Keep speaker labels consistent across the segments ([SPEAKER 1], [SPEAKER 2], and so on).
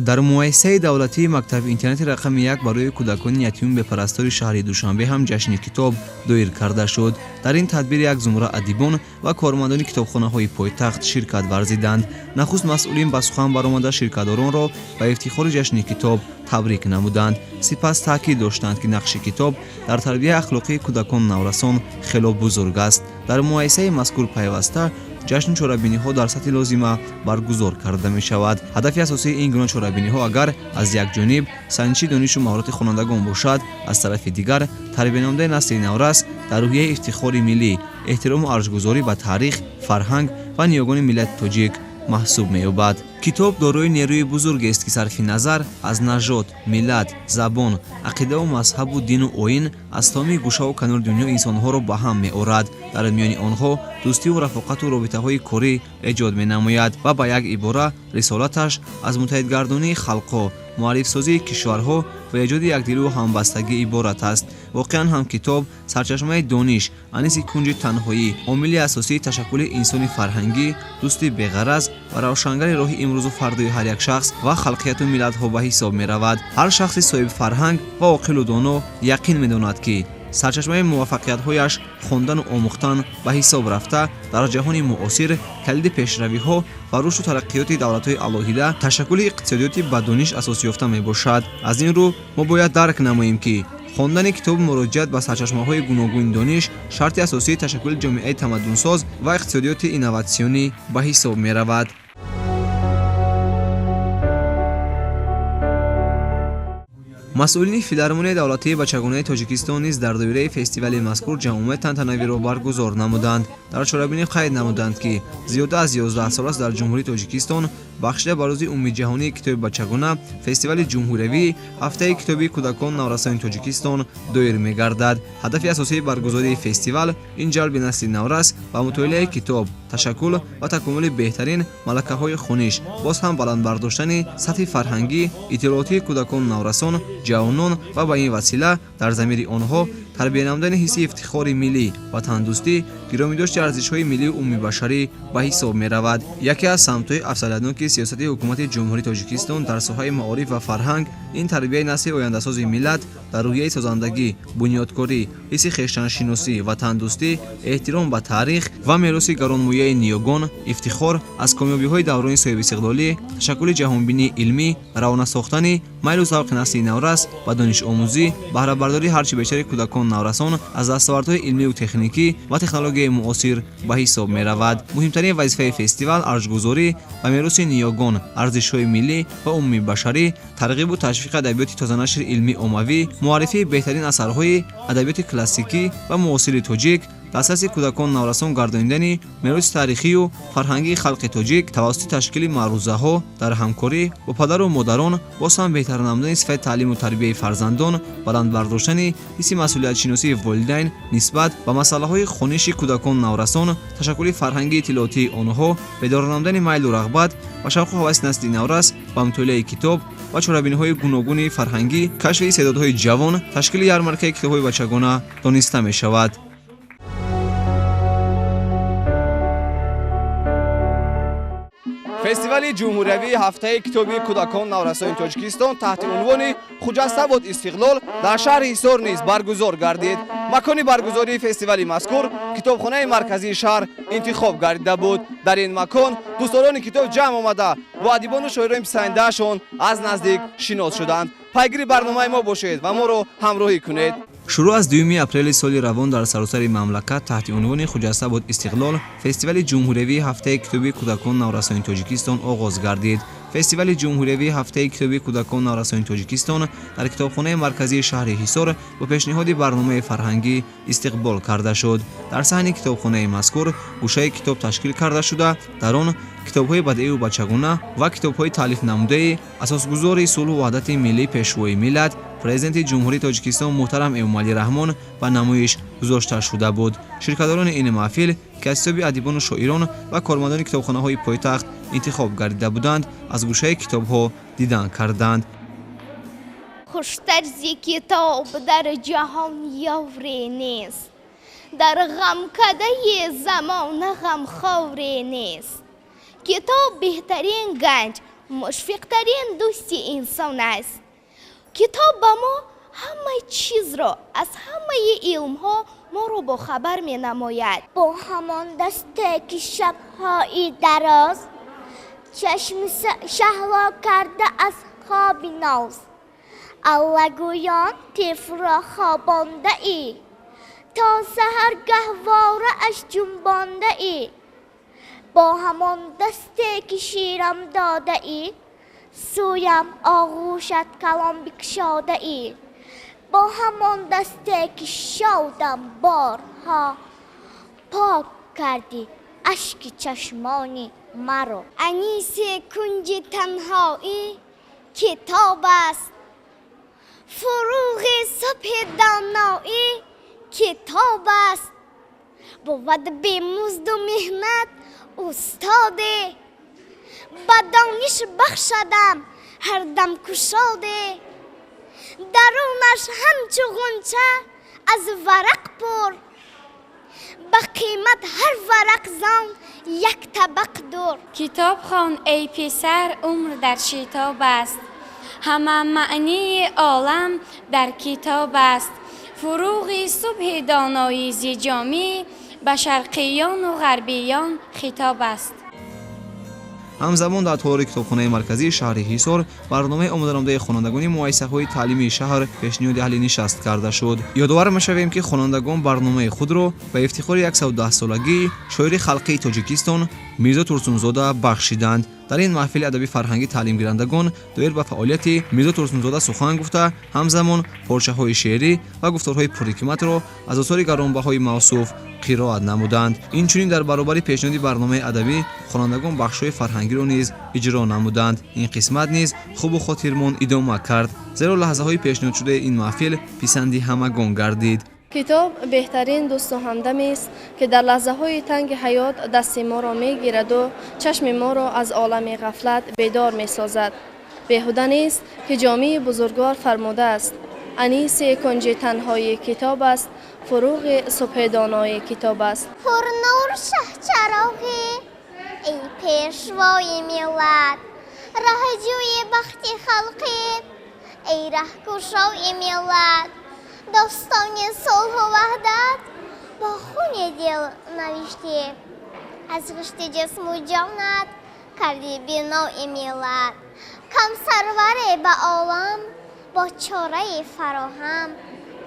[SPEAKER 1] дар муассисаи давлатии мактаби интернети рақами 1 барои кӯдакони ятиму бепарастори шаҳри Душанбе ҳам ҷашни китоб доир карда шуд. дар ин тадбир як зумра адибон ва кормандони китобхонаҳои пойтахт ширкат варзиданд. нахуст масъулин ба сухан баромада ширкатдоронро ба ифтихори ҷашни китоб табрик намуданд. сипас таъкид доштанд ки нақши китоб дар тарбияи ахлоқии кӯдакон наврасон хело бузург аст. дар муассисаи мазкур пайваста ҷашни чорабиниҳо дар сатҳи лозима баргузор карда мешавад. ҳадафи асосии ин гуна чорабиниҳо агар аз якҷониб санҷиши донишу маҳороти хонандагон бошад, аз тарафи дигар тарбиянамудаи насли наврас дар рӯҳияи ифтихори миллӣ, эҳтирому аршгузорӣ ба таърих, фарҳанг ва ниёгони миллати тоҷик маҳсуб меёбад. китоб дорои нерӯи бузургест ки сарфи назар аз нажод, миллат, забон, ақидаву мазҳабу дину оин аз тамоми гӯшаву канори дунё инсонҳоро ба ҳам меорад. дар миёни онҳо дӯстиву рафоқату робитаҳои корӣ эҷод менамояд ва ба як ибора рисолаташ аз муттаҳидгардонии халқҳо, муаррифсозии кишварҳо ва эҷоди якдилу ҳамбастагӣ иборат аст. воқеан ҳам китоб сарчашмаи дониш, аниси кунҷи танҳоӣ, омили асосии ташаккули инсони фарҳангӣ, дӯсти беғараз ва равшангари роҳи имрӯзу фардои ҳар як шахс ва халқияту миллатҳо ба ҳисоб меравад. ҳар шахси соҳиби фарҳанг ва оқилу доно яқин медонад ки сарчашмаи муваффақиятҳояш хондану омӯхтан ба ҳисоб рафта дар ҷаҳони муосир калиди пешравиҳо ва рушду тараққиёти давлатҳои алоҳида ташаккули иқтисодиёти ба дониш асосёфта мебошад. аз ин рӯ мо бояд дарк намоем ки хондани китобу муроҷиат ба сарчашмаҳои гуногуни дониш шарти асосии ташаккули ҷомеаи тамаддунсоз ва иқтисодиёти инноватсионӣ ба ҳисоб меравад. масъулини филармонияи давлатии бачагонаи тоҷикистон низ дар доираи фестивали мазкур ҷамъомаи тантанавиро баргузор намуданд. дар чорабинӣ қайд намуданд ки зиёда аз 11 сол аст дар ҷумҳурии тоҷикистон бахшида ба рӯзи умумиҷаҳонии китоби бачагона фестивали ҷумҳуриявии ҳафтаи китоби кӯдакон наврасони тоҷикистон доир мегардад. ҳадафи асосии баргузории фестивал ин ҷалби насли наврас ба мутолиаи китоб, ташаккул ва такомили беҳтарин малакаҳои хониш, боз ҳам баландбардоштани сатҳи фарҳангӣ, иттилоотии кӯдакон наврасон, ҷавонон ва ба ин васила дар замири онҳо тарбиянамудани ҳисси ифтихори миллӣ ва тандурустӣ, гиромидошти арзишҳои миллию умумибашарӣ ба ҳисоб меравад. яке аз самтҳои афзалиятноки сиёсати ҳукумати ҷумҳурии тоҷикистон дар соҳаи маориф ва фарҳанг ин тарбияи насли ояндасози миллат дар рӯҳияи созандагӣ, бунёдкорӣ, ҳисси хештаншиносӣ ва тандурустӣ, эҳтиром ба таърих ва мероси гаронмӯяи ниёгон, ифтихор аз комёбиҳои даврони соҳибистиқлолӣ, ташаккули ҷаҳонбинии илмӣ, равона сохтани майлу завқи насли наврас ба донишомӯзӣ, баҳрабардории ҳарчи бештари кӯдакон наврасон аз дастовардҳои илмиву техникӣ ва технологияи муосир ба ҳисоб меравад. муҳимтарин вазифаи фестивал аршгузорӣ ба мероси ниёгон, арзишҳои миллӣ ва умумибашарӣ, тарғибу ташвиқи адабиёти тозанашри илмӣ оммавӣ, муаррифии беҳтарин асарҳои адабиёти классикӣ ва муосири тоҷик, дастраси кӯдакон наврасон гардонидани мероси таърихию фарҳангии халқи тоҷик тавассути ташкили маърузаҳо дар ҳамкорӣ бо падару модарон, боз ҳам беҳтар намудани сифати таълиму тарбияи фарзандон, баландбардоштани ҳисси масъулиятшиносии волидайн нисбат ба масъалаҳои хониши кӯдакон наврасон, ташаккули фарҳангии иттилоотии онҳо, бедор намудани майлу рағбат ва шавқу ҳаваси насли наврас ба мутолиаи китоб ва чорабиниҳои гуногуни фарҳангӣ, кашфи истеъдодҳои ҷавон, ташкили ярмаркаи китобҳои бачагона дониста мешавад.
[SPEAKER 2] фестивали ҷумҳуриявии ҳафтаи китоби кӯдакон наврасони тоҷикистон таҳти унвони хуҷаста буд истиқлол дар шаҳри ҳисор низ баргузор гардид. макони баргузории фестивали мазкур китобхонаи марказии шаҳр интихоб гардида буд. дар ин макон дӯстдорони китоб ҷамъ омада бо адибону шоирони писандаашон аз наздик шинос шуданд. пайгири барномаи мо бошед ва моро ҳамроҳӣ кунед.
[SPEAKER 1] шурӯъ аз 2 апрели соли равон дар саросари мамлакат таҳти унвони хуҷаста буд истиқлол фестивали ҷумҳуриявии ҳафтаи китоби кӯдакон наврасони тоҷикистон оғоз гардид. фестивали ҷумҳуриявии ҳафтаи китоби кӯдакон наврасони тоҷикистон дар китобхонаи марказии шаҳри ҳисор бо пешниҳоди барномаи фарҳангӣ истиқбол карда шуд. дар саҳни китобхонаи мазкур гӯшаи китоб ташкил карда шуда, дар он китобҳои бадеиву бачагона ва китобҳои таълифнамудаи асосгузори сулҳу ваҳдати миллӣ пешвои миллат президенти ҷумҳурии тоҷикистон муҳтарам эмомалӣ раҳмон ба намоиш гузошта шуда буд. ширкатдорони ин маҳфил ки аз ҳисоби адибону шоирон ва кормандони китобхонаҳои пойтахт интихоб гардида буданд, аз гӯшаи китобҳо дидан карданд.
[SPEAKER 3] хуштар зи китоб дар ҷаҳон ёвре нест, дар ғамкадаи замона ғамхоре нест. китоб беҳтарин ганҷ مشفق‌ترین دوست انسان است. کتاب با ما همه چیز را از همه علم ها ما را با خبر می نماید. با همان دسته که شب‌های دراز چشم شهلا کرده از خواب ناز، الله گویان طفل را خوابانده ای، تا سحر گهواره اش جنبانده ای. با همان دسته که شیرم داده ای، سویم آغوشت کلام بکشاده ای. با همان دسته که شادم بارها پاک کردی اشک چشمانی مرا. انیس کنج تنهایی کتاب است، فروغ صبح دانایی کتاب است. بود به مزد و مهنت استاده، با دانش بخشدم هر دم کشاده. درونش همچو غنچه از ورق پر، با قیمت هر ورق زان یک طبق دور.
[SPEAKER 4] کتاب خوان ای پسر، عمر در شتاب است، همه معنی عالم در کتاب است. فروغ صبح دانایی ز جامی، به شرقیان و غربیان خطاب است.
[SPEAKER 1] همزمان در طور کتابخانه مرکزی شهر حصار برنامه آموزنده خوانندگان مؤسسه‌های تعلیمی شهر پیشنهاد اهل نشست کرده شد. یادآور می‌شویم که خوانندگان برنامه خود را به افتخار 110 سالگی شاعر خلقی تاجیکستان میرزا ترسونزاده بخشیدند. در این محفل ادبی فرهنگی تعلیم گیرندگان دویر به فعالیت میرزا ترسونزاده سخن گفته، همزمان پارچه‌های شعری و گفتارهای پرحکمت را از آثار گرانبهای موصوف قرائت نمودند. اینچنین در برابر پیشنهاد برنامه ادبی خوانندگان بخش‌های فرهنگی را نیز اجرا نمودند. این قسمت نیز خوب و خاطرمون ادامه کرد، زیرا لحظه‌های پیشنهاد شده این محفل پسندی همگان گردید.
[SPEAKER 5] کتاب بهترین دوست و همدمی است که در لحظه‌های تنگ حیات دست ما را می‌گیرد و چشم ما را از عالم غفلت بیدار می‌سازد. بیهوده نیست که جامی بزرگوار فرموده است: انیس کنج تنهایی کتاب است، فروغ صبح دانایی کتاب است.
[SPEAKER 3] پرنور شهچراغی ای پیشوای ملت، رهجوی بخت خلقی ای رهکشای ملت. داستان صلح و وحدت با خون دل نوشتی، از رشته جسم و جانت کردی بنای ملت. کم سروره به عالم با چاره فراهم،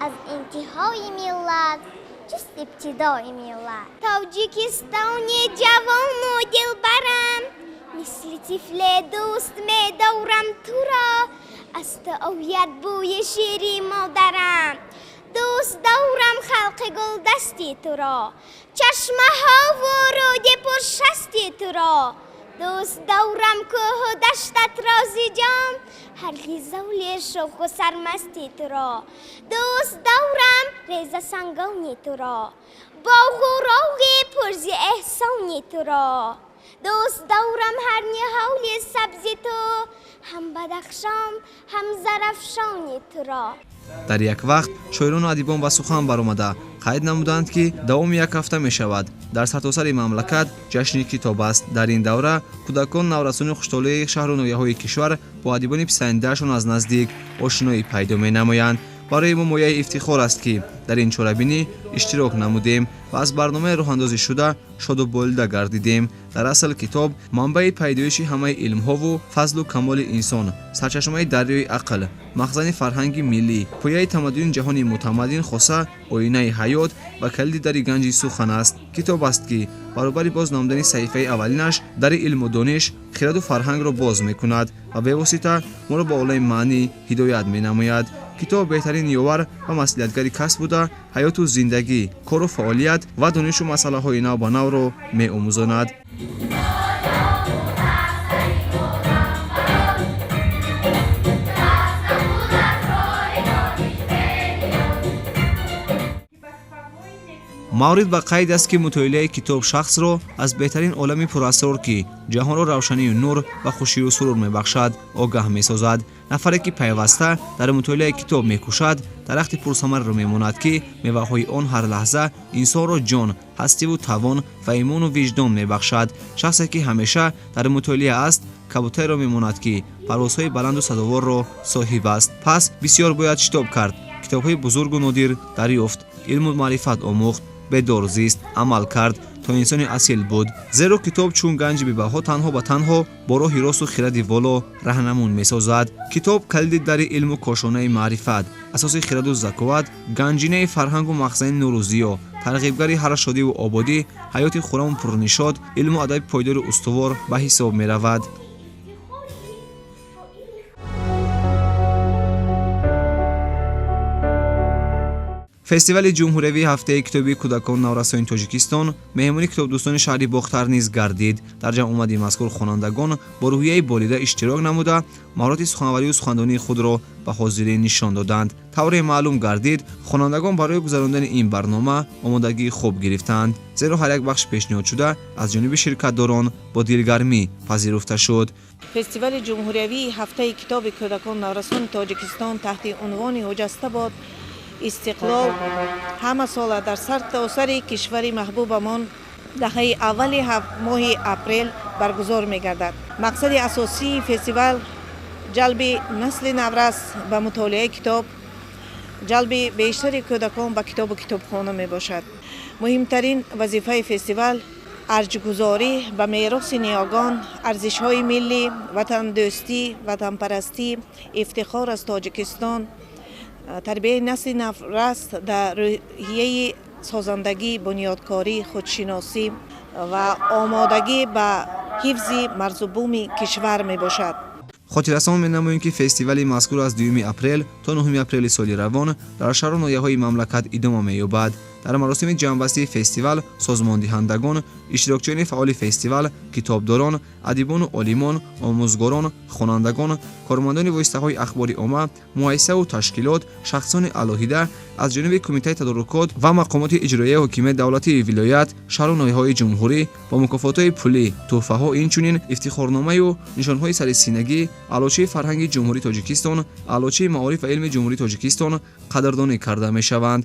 [SPEAKER 3] از انتهای ملت جست ابتدای ملت. تاجیکستان جوان و دلبرم، مثل طفل دوست می دورم تو را، از تعویت بوی شیری مادرم. دوست دورم خلق گل دستی تو را، چشمه ها و رود پرشستی تو را. دوست دورم کوه و دشتت رازی جان، هر زول شوق و سرمستی تو را. دوست دورم ریزه سنگانی تو را، باغ و راغی پرزی احسانی تو را. دوست دورم هر نهال سبزی تو، هم بدخشان هم زرفشانی تو را.
[SPEAKER 1] در یک وقت شاعران و ادیبان به سخن برآمده قید نمودند که دوام یک هفته می شود در سرتاسر مملکت جشن کتاب است. در این دوره کودکان نورسان خوشحالی شهر و نویه‌های کشور با ادیبان پسندیده‌شان از نزدیک آشنایی پیدا می نمایند. برای ما مایه افتخار است که در این چوره‌بینی اشتراک نمودیم و از برنامه راه‌اندازی شده شاد و بلنده گردیدیم. در اصل کتاب منبع پیدایش همه علم‌ها و فضل و کمال انسان، سرچشمه دریای عقل، مخزن فرهنگ ملی، پایه تمدن جهانی متمدن خاصه آینه حیات و کلید در گنج سخن است. کتاب است که برابر باز نامدن صحیفه اولینش در علم و دانش خرد و فرهنگ را باز می‌کند و به واسطه ما را به عالم معنی هدایت می‌نماید. کتاب بهترین یاور و مسئولیتگری کسب بوده حیات و زندگی، کار و فعالیت و دانش و مسئله‌های نو به نو را می‌آموزاند. مورد به قید است که مطالعه کتاب شخص را از بهترین عالم پراسرار که جهان را روشنی و نور و خوشی و سرور می‌بخشد آگاه می‌سازد. نفری که پیوسته در مطالعه کتاب می‌کوشد درخت پرثمر را می‌ماند که میوه‌های آن هر لحظه انسان را جان، هستی و توان و ایمان و وجدان می‌بخشد. شخصی که همیشه در مطالعه است кабутерро мемонад ки парвозҳои баланду садоворро соҳиб аст. Пас бисёр бояд шитоб кард, китобҳои бузургу нодир дарёфт, илму маърифат омӯхт, бедор зист, амал кард то инсони асил буд. Зеро китоб чун ганҷи бебаҳо танҳо ба танҳо бо роҳи росту хиради воло раҳнамун месозад. Китоб калиди дари илму кошонаи маърифат, асоси хираду заковат, ганҷинаи фарҳангу махзани нурӯзиё, тарғибгари ҳар шодиву ободӣ, ҳаёти хурраму пурнишод, илму адаби пойдору устувор ба ҳисоб меравад. фестивали ҷумҳуриявии ҳафтаи китоби кӯдакон наврасони тоҷикистон меҳмони китобдӯстони шаҳри бохтар низ гардид. Дар ҷамъомади мазкур хонандагон бо рӯҳияи болида иштирок намуда, маҳороти суханварию сухандонии худро ба ҳозирин нишон доданд. тавре маълум гардид, хонандагон барои гузарондани ин барнома омодагии хуб гирифтанд, зеро ҳар як бахш пешниҳодшуда аз ҷониби ширкатдорон бо дилгармӣ пазируфта шуд.
[SPEAKER 6] фестивали ҷумҳуриявии ҳафтаи китоби кӯдакон наврасони тоҷикистон таҳти унвони ҳуҷастабод истиқлол ҳама сола дар сартосари кишвари маҳбубамон даҳаи аввали моҳи апрел баргузор мегардад. мақсади асосии фестивал ҷалби насли наврас ба мутолиаи китоб, ҷалби бештари кӯдакон ба китобу китобхона мебошад. муҳимтарин вазифаи фестивал арҷгузорӣ ба мероси ниёгон, арзишҳои миллӣ, ватандӯстӣ, ватанпарастӣ, ифтихор аз Тоҷикистон, тарбияи насли наврас дар рӯҳияи созандагӣ, бунёдкорӣ, худшиносӣ ва омодагӣ ба ҳифзи марзубуми кишвар мебошад.
[SPEAKER 1] хотиррасон менамоем ки фестивали мазкур аз 2 апрел то 9 апрели соли равон дар шаҳру ноҳияҳои мамлакат идома меёбад. дар маросими ҷамъбастии фестивал созмондиҳандагон, иштирокчиёни фаъоли фестивал, китобдорон, адибону олимон, омӯзгорон, хонандагон, кормандони воситаҳои ахбори омма, муассисаву ташкилот, шахсони алоҳида аз ҷониби кумитаи тадорукот ва мақомоти иҷроияи ҳокимияти давлатии вилоят, шаҳру ноҳияҳои ҷумҳурӣ бо мукофотҳои пулӣ, тӯҳфаҳо, инчунин ифтихорномаю нишонҳои сарисинагӣ, аълочаи фарҳанги ҷумҳурии Тоҷикистон, аълочаи маориф ва илми ҷумҳурии Тоҷикистон қадрдонӣ карда мешаванд.